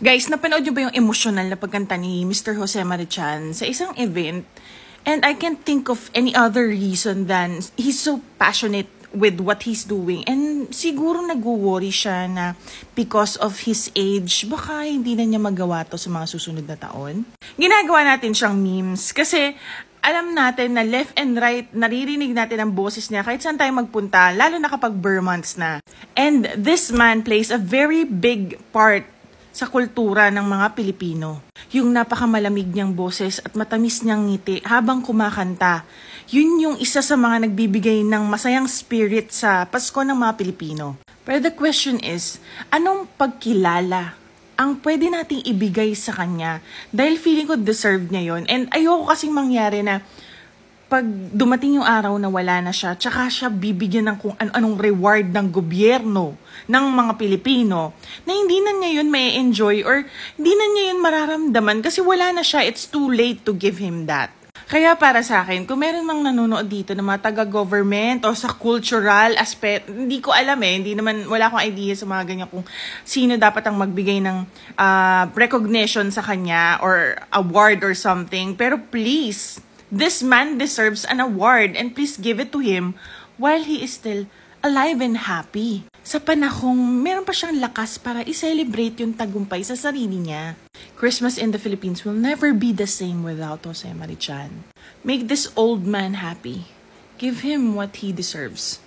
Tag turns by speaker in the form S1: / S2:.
S1: Guys, napanood nyo ba yung emosyonal na pagkanta ni Mr. Jose Marichan sa isang event? And I can't think of any other reason than he's so passionate with what he's doing. And siguro nag-worry siya na because of his age, baka hindi na niya magawa to sa mga susunod na taon. Ginagawa natin siyang memes kasi alam natin na left and right, naririnig natin ang boses niya kahit saan tayo magpunta, lalo na kapag bare months na. And this man plays a very big part sa kultura ng mga Pilipino. Yung napakamalamig niyang boses at matamis niyang ngiti habang kumakanta, yun yung isa sa mga nagbibigay ng masayang spirit sa Pasko ng mga Pilipino. Pero the question is, anong pagkilala ang pwede nating ibigay sa kanya? Dahil feeling ko deserved niya yun. And ayoko kasing mangyari na pag dumating yung araw na wala na siya, tsaka siya bibigyan ng kung anong reward ng gobyerno ng mga Pilipino na hindi na niya yun may enjoy or hindi na niya yun mararamdaman kasi wala na siya. It's too late to give him that. Kaya para sa akin, kung meron mang nanonood dito ng mga taga-government o sa cultural aspect, hindi ko alam hindi naman, wala akong idea sa mga ganyan kung sino dapat ang magbigay ng recognition sa kanya or award or something. Pero please, this man deserves an award and please give it to him while he is still alive and happy. Sa panahong meron pa siyang lakas para i-celebrate yung tagumpay sa sarili niya. Christmas in the Philippines will never be the same without Jose Marichan. Make this old man happy. Give him what he deserves.